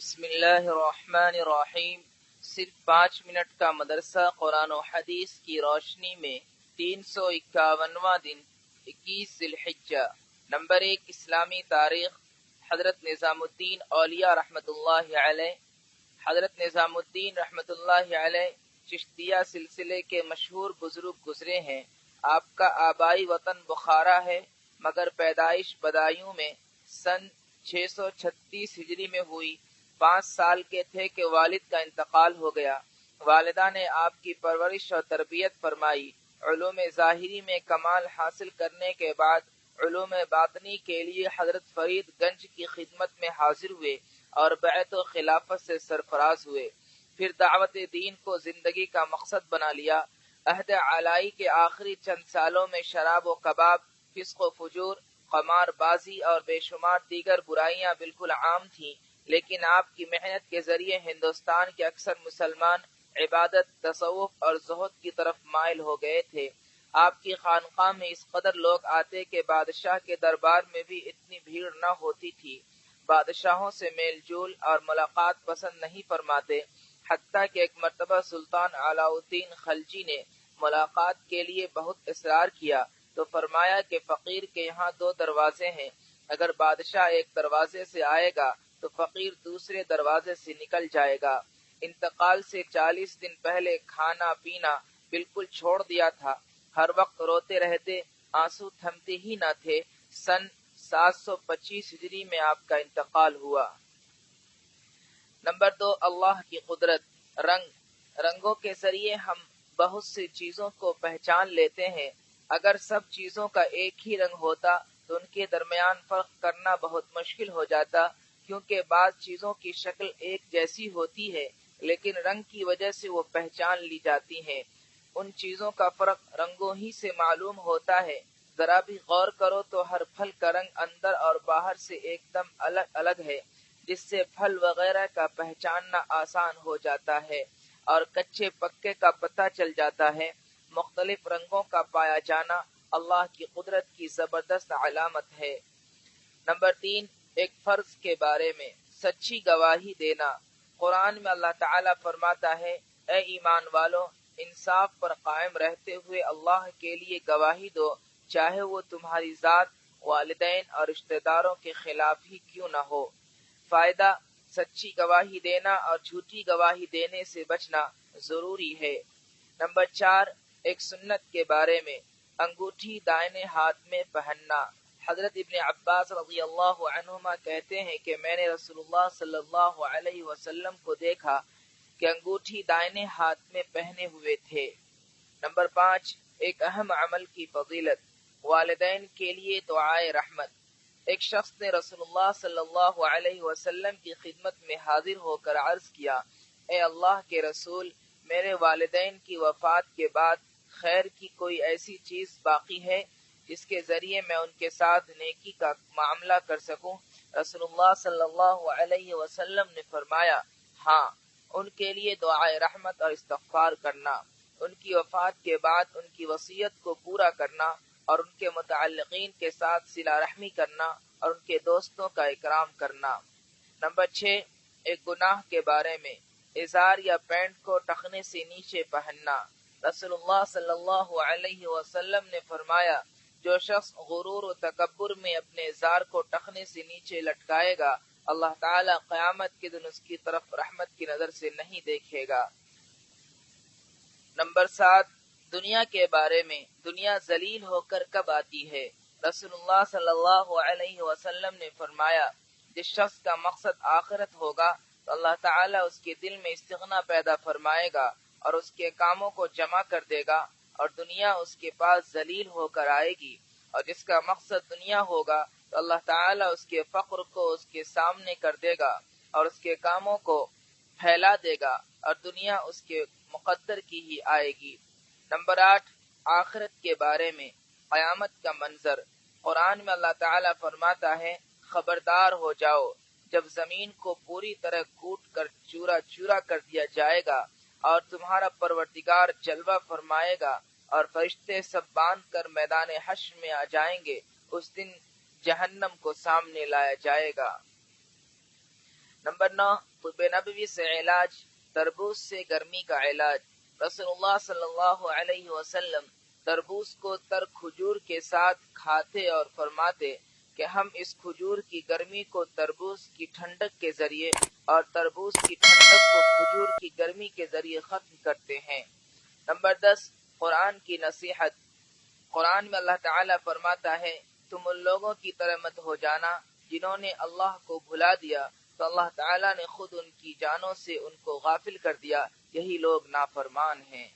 بسم اللہ الرحمن الرحیم۔ صرف 5 منٹ کا مدرسہ قرآن و حدیث کی روشنی میں 351واں دن 21 ذی الحجہ۔ نمبر 1 اسلامی تاریخ۔ حضرت نظام الدین اولیاء رحمۃ اللہ علیہ۔ حضرت نظام الدین رحمۃ اللہ علیہ چشتیہ سلسلے کے مشہور بزرگ گزرے ہیں۔ آپ کا آبائی وطن بخارا ہے، مگر پیدائش بدایوں میں سن 636 ہجری میں ہوئی۔ 5 سال کے تھے کہ والد کا انتقال ہو گیا۔ والدہ نے آپ کی پرورش اور تربیت فرمائی۔ علوم ظاہری میں کمال حاصل کرنے کے بعد علوم باطنی کے لیے حضرت فرید گنج کی خدمت میں حاضر ہوئے اور بیعت و خلافت سے سرفراز ہوئے۔ پھر دعوت دین کو زندگی کا مقصد بنا لیا۔ عہد علائی کے آخری چند سالوں میں شراب و کباب، فسق و فجور، قمار بازی اور بے شمار دیگر برائیاں بالکل عام تھیں، لیکن آپ کی محنت کے ذریعے ہندوستان کے اکثر مسلمان عبادت، تصوف اور زہد کی طرف مائل ہو گئے تھے۔ آپ کی خانقاہ میں اس قدر لوگ آتے کہ بادشاہ کے دربار میں بھی اتنی بھیڑ نہ ہوتی تھی۔ بادشاہوں سے میل جول اور ملاقات پسند نہیں فرماتے، حتیٰ کہ ایک مرتبہ سلطان علاء الدین خلجی نے ملاقات کے لیے بہت اصرار کیا تو فرمایا کہ فقیر کے یہاں 2 دروازے ہیں، اگر بادشاہ ایک دروازے سے آئے گا تو فقیر دوسرے دروازے سے نکل جائے گا۔ انتقال سے 40 دن پہلے کھانا پینا بالکل چھوڑ دیا تھا، ہر وقت روتے رہتے، آنسو تھمتے ہی نہ تھے۔ سن 725 ہجری میں آپ کا انتقال ہوا۔ نمبر 2 اللہ کی قدرت۔ رنگوں کے ذریعے ہم بہت سی چیزوں کو پہچان لیتے ہیں۔ اگر سب چیزوں کا ایک ہی رنگ ہوتا تو ان کے درمیان فرق کرنا بہت مشکل ہو جاتا، کیونکہ بعض چیزوں کی شکل ایک جیسی ہوتی ہے لیکن رنگ کی وجہ سے وہ پہچان لی جاتی ہیں۔ ان چیزوں کا فرق رنگوں ہی سے معلوم ہوتا ہے۔ ذرا بھی غور کرو تو ہر پھل کا رنگ اندر اور باہر سے ایک دم الگ الگ ہے، جس سے پھل وغیرہ کا پہچاننا آسان ہو جاتا ہے اور کچے پکے کا پتہ چل جاتا ہے۔ مختلف رنگوں کا پایا جانا اللہ کی قدرت کی زبردست علامت ہے۔ نمبر 3 ایک فرض کے بارے میں سچی گواہی دینا۔ قرآن میں اللہ تعالیٰ فرماتا ہے، اے ایمان والو، انصاف پر قائم رہتے ہوئے اللہ کے لیے گواہی دو، چاہے وہ تمہاری ذات، والدین اور رشتہ داروں کے خلاف ہی کیوں نہ ہو۔ فائدہ، سچی گواہی دینا اور جھوٹی گواہی دینے سے بچنا ضروری ہے۔ نمبر 4 ایک سنت کے بارے میں انگوٹھی دائیں ہاتھ میں پہننا۔ حضرت ابن عباس رضی اللہ عنہما کہتے ہیں کہ میں نے رسول اللہ صلی اللہ علیہ وسلم کو دیکھا کہ انگوٹھی دائیں ہاتھ میں پہنے ہوئے تھے۔ نمبر 5 ایک اہم عمل کی فضیلت، والدین کے لیے دعائے رحمت۔ ایک شخص نے رسول اللہ صلی اللہ علیہ وسلم کی خدمت میں حاضر ہو کر عرض کیا، اے اللہ کے رسول، میرے والدین کی وفات کے بعد خیر کی کوئی ایسی چیز باقی ہے جس کے ذریعے میں ان کے ساتھ نیکی کا معاملہ کر سکوں؟ رسول اللہ صلی اللہ علیہ وسلم نے فرمایا، ہاں، ان کے لیے دعائے رحمت اور استغفار کرنا، ان کی وفات کے بعد ان کی وصیت کو پورا کرنا اور ان کے متعلقین کے ساتھ صلہ رحمی کرنا اور ان کے دوستوں کا اکرام کرنا۔ نمبر 6 ایک گناہ کے بارے میں ازار یا پینٹ کو ٹخنے سے نیچے پہننا۔ رسول اللہ صلی اللہ علیہ وسلم نے فرمایا، جو شخص غرور و تکبر میں اپنے ازار کو ٹخنے سے نیچے لٹکائے گا، اللہ تعالیٰ قیامت کے دن اس کی طرف رحمت کی نظر سے نہیں دیکھے گا۔ نمبر 7 دنیا کے بارے میں دنیا ذلیل ہو کر کب آتی ہے؟ رسول اللہ صلی اللہ علیہ وسلم نے فرمایا، جس شخص کا مقصد آخرت ہوگا تو اللہ تعالیٰ اس کے دل میں استغنا پیدا فرمائے گا اور اس کے کاموں کو جمع کر دے گا اور دنیا اس کے پاس ذلیل ہو کر آئے گی۔ اور جس کا مقصد دنیا ہوگا تو اللہ تعالیٰ اس کے فقر کو اس کے سامنے کر دے گا اور اس کے کاموں کو پھیلا دے گا اور دنیا اس کے مقدر کی ہی آئے گی۔ نمبر 8 آخرت کے بارے میں قیامت کا منظر۔ قرآن میں اللہ تعالیٰ فرماتا ہے، خبردار ہو جاؤ، جب زمین کو پوری طرح کوٹ کر چورا چورا کر دیا جائے گا اور تمہارا پروردگار جلوہ فرمائے گا اور فرشتے سب باندھ کر میدان حشر میں آ جائیں گے، اس دن جہنم کو سامنے لایا جائے گا۔ نمبر 9، طب نبوی سے علاج، تربوز سے گرمی کا علاج۔ رسول اللہ صلی اللہ علیہ وسلم تربوز کو تر کھجور کے ساتھ کھاتے اور فرماتے کہ ہم اس کھجور کی گرمی کو تربوز کی ٹھنڈک کے ذریعے اور تربوز کی ٹھنڈک کو کھجور کی گرمی کے ذریعے ختم کرتے ہیں۔ نمبر 10، قرآن کی نصیحت۔ قرآن میں اللہ تعالیٰ فرماتا ہے تم ان لوگوں کی طرح مت ہو جانا جنہوں نے اللہ کو بھلا دیا تو اللہ تعالیٰ نے خود ان کی جانوں سے ان کو غافل کر دیا، یہی لوگ نافرمان ہیں۔